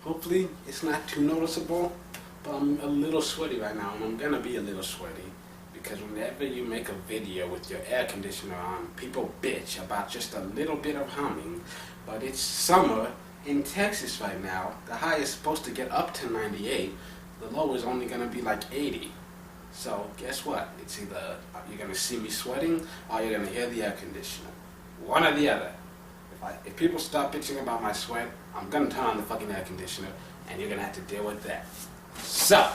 Hopefully it's not too noticeable, but I'm a little sweaty right now, and I'm gonna be a little sweaty because whenever you make a video with your air conditioner on, people bitch about just a little bit of humming. But it's summer in Texas right now. The high is supposed to get up to 98. The low is only gonna be like 80. So guess what? It's either you're gonna see me sweating or you're gonna hear the air conditioner. One or the other. If people start bitching about my sweat, I'm gonna turn on the fucking air conditioner, and you're gonna have to deal with that. So,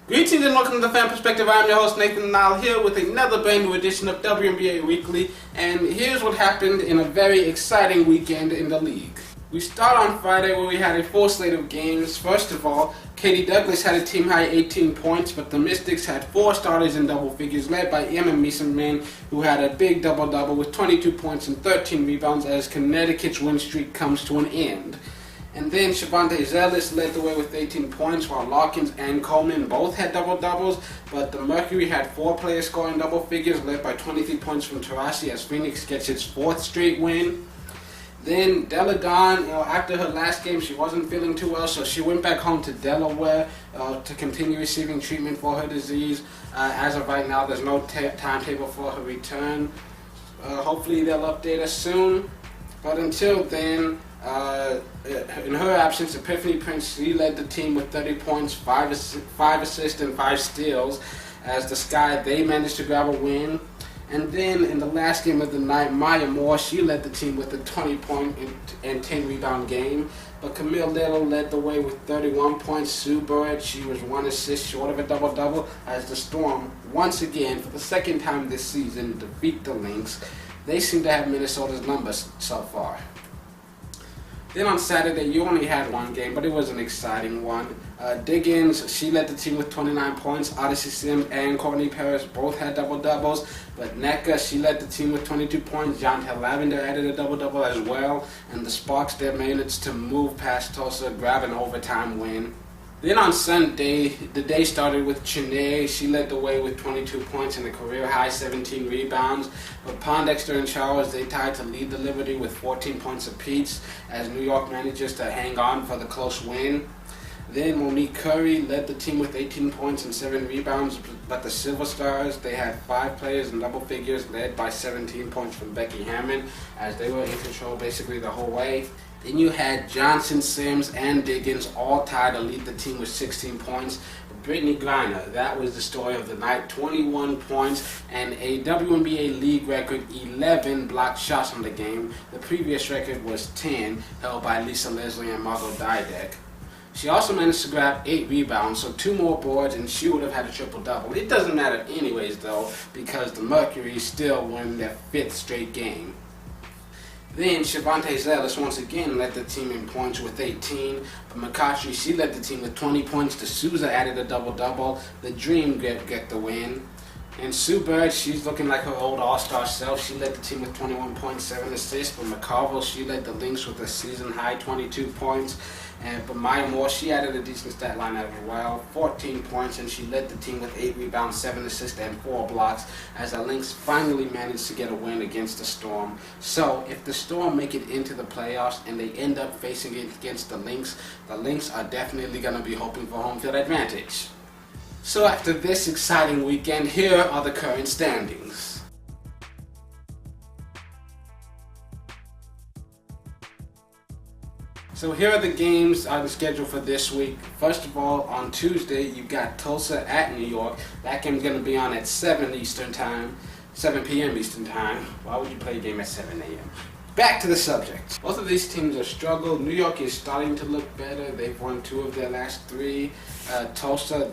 greetings and welcome to the Fan Perspective. I'm your host Nathan Nile here with another brand new edition of WNBA Weekly, and here's what happened in a very exciting weekend in the league. We start on Friday where we had a full slate of games. First of all, Katie Douglas had a team-high 18 points, but the Mystics had 4 starters in double figures, led by Emma Meesseman, who had a big double-double with 22 points and 13 rebounds as Connecticut's win streak comes to an end. And then Zellous led the way with 18 points, while Larkins and Coleman both had double-doubles, but the Mercury had 4 players scoring double figures, led by 23 points from Taurasi as Phoenix gets its 4th straight win. Then Delle Donne, after her last game, she wasn't feeling too well, so she went back home to Delaware to continue receiving treatment for her disease. As of right now, there's no timetable for her return. Hopefully they'll update us soon. But until then, in her absence, Epiphany Prince, she led the team with 30 points, 5 assists, and 5 steals. As the Sky, they managed to grab a win. And then in the last game of the night, Maya Moore, she led the team with a 20-point and 10-rebound game. But Camille Little led the way with 31 points. Sue Bird, she was 1 assist short of a double-double as the Storm, once again, for the second time this season, defeat the Lynx. They seem to have Minnesota's numbers so far. Then on Saturday, you only had one game, but it was an exciting one. Diggins, she led the team with 29 points. Odyssey Sims and Courtney Paris both had double-doubles. But Nneka, she led the team with 22 points. Jontel Lavender added a double-double as well. And the Sparks, they managed to move past Tulsa, grab an overtime win. Then on Sunday, the day started with Chennai. She led the way with 22 points and a career-high 17 rebounds. But Pondexter and Charles, they tied to lead the Liberty with 14 points apiece as New York manages to hang on for the close win. Then Monique Curry led the team with 18 points and 7 rebounds, but the Silver Stars, they had 5 players in double figures, led by 17 points from Becky Hammond, as they were in control basically the whole way. Then you had Johnson, Sims, and Diggins all tied to lead the team with 16 points. But Brittany Griner, that was the story of the night, 21 points and a WNBA league record 11 blocked shots on the game. The previous record was 10, held by Lisa Leslie and Margot Didek. She also managed to grab 8 rebounds, so 2 more boards, and she would have had a triple-double. It doesn't matter anyways, though, because the Mercury still won their 5th straight game. Then Zellous once again led the team in points with 18, but McCautry, she led the team with 20 points. D'Souza added a double-double. The Dream get the win. And Sue Bird, she's looking like her old all-star self. She led the team with 21 points, 7 assists. But McCarville, she led the Lynx with a season-high 22 points. But Maya Moore, she added a decent stat line as well, 14 points, and she led the team with 8 rebounds, 7 assists, and 4 blocks, as the Lynx finally managed to get a win against the Storm. So, if the Storm make it into the playoffs and they end up facing it against the Lynx are definitely going to be hoping for home field advantage. So after this exciting weekend, here are the current standings. So here are the games on the schedule for this week. First of all, on Tuesday, you've got Tulsa at New York. That game's going to be on at 7 p.m. Eastern Time. Why would you play a game at 7 a.m.? Back to the subject. Both of these teams are struggling. New York is starting to look better. They've won 2 of their last 3. Tulsa,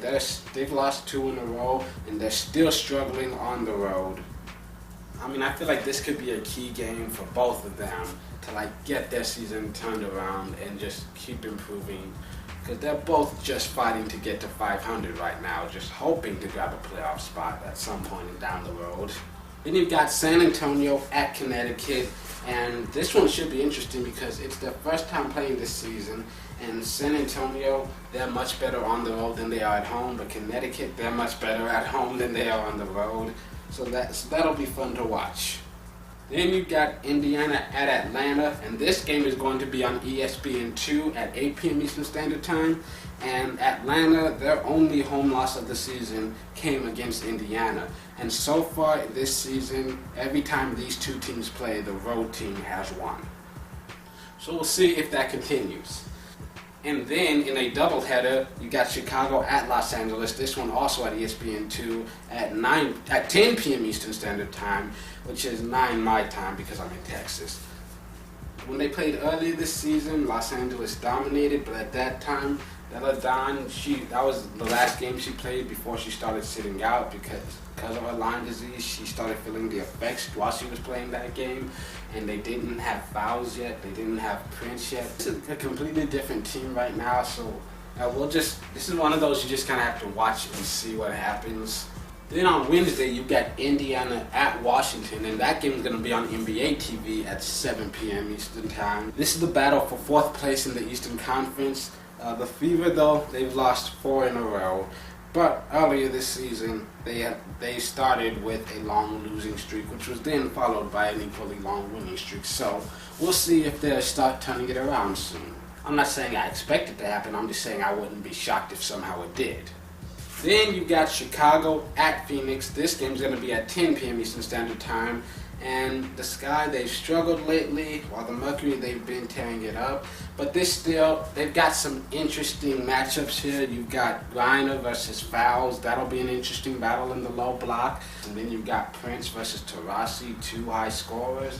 they've lost 2 in a row, and they're still struggling on the road. I mean, I feel like this could be a key game for both of them to get their season turned around and just keep improving, because they're both just fighting to get to 500 right now, just hoping to grab a playoff spot at some point down the road. Then you've got San Antonio at Connecticut, and this one should be interesting because it's their first time playing this season, and San Antonio, they're much better on the road than they are at home, but Connecticut, they're much better at home than they are on the road. So that'll be fun to watch. Then you got Indiana at Atlanta, and this game is going to be on ESPN2 at 8 p.m. Eastern Standard Time. And Atlanta, their only home loss of the season came against Indiana. And so far this season, every time these two teams play, the road team has won. So we'll see if that continues. And then in a doubleheader, you got Chicago at Los Angeles. This one also at ESPN2 at 10 p.m. Eastern Standard Time, which is 9 my time because I'm in Texas. When they played earlier this season, Los Angeles dominated, but at that time, Delle Donne, that was the last game she played before she started sitting out because of her Lyme disease. She started feeling the effects while she was playing that game, and they didn't have fouls yet. They didn't have Prince yet. It's a completely different team right now, so this is one of those you just kind of have to watch and see what happens. Then on Wednesday, you got Indiana at Washington, and that game is going to be on NBA TV at 7 p.m. Eastern Time. This is the battle for 4th place in the Eastern Conference. The Fever, though, they've lost 4 in a row. But earlier this season, they started with a long losing streak, which was then followed by an equally long winning streak. So we'll see if they'll start turning it around soon. I'm not saying I expect it to happen. I'm just saying I wouldn't be shocked if somehow it did. Then you got Chicago at Phoenix. This game's going to be at 10 p.m. Eastern Standard Time. And the Sky, they've struggled lately, while the Mercury, they've been tearing it up. But they've got some interesting matchups here. You've got Griner versus Fouls. That'll be an interesting battle in the low block. And then you've got Prince versus Taurasi, 2 high scorers.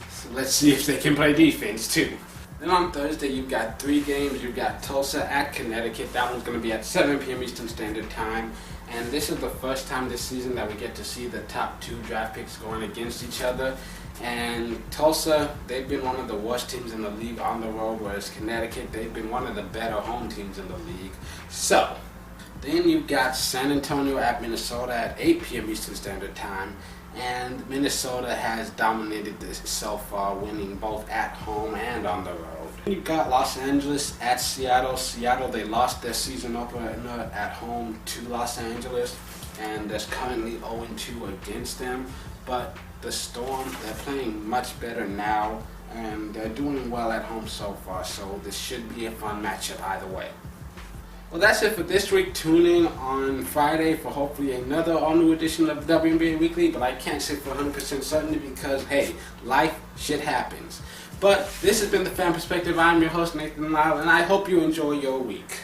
So let's see if they can play defense too. Then on Thursday, you've got 3 games. You've got Tulsa at Connecticut. That one's going to be at 7 p.m. Eastern Standard Time. And this is the first time this season that we get to see the top 2 draft picks going against each other. And Tulsa, they've been one of the worst teams in the league on the road, whereas Connecticut, they've been one of the better home teams in the league. So, then you've got San Antonio at Minnesota at 8 p.m. Eastern Standard Time. And Minnesota has dominated this so far, winning both at home and on the road. You've got Los Angeles at Seattle. Seattle, they lost their season opener at home to Los Angeles, and there's currently 0-2 against them. But the Storm, they're playing much better now, and they're doing well at home so far, so this should be a fun matchup either way. Well, that's it for this week. Tune in on Friday for hopefully another all-new edition of WNBA Weekly, but I can't say for 100% certainty because, hey, life, shit happens. But this has been The Fan Perspective. I'm your host, Nathan Lyle, and I hope you enjoy your week.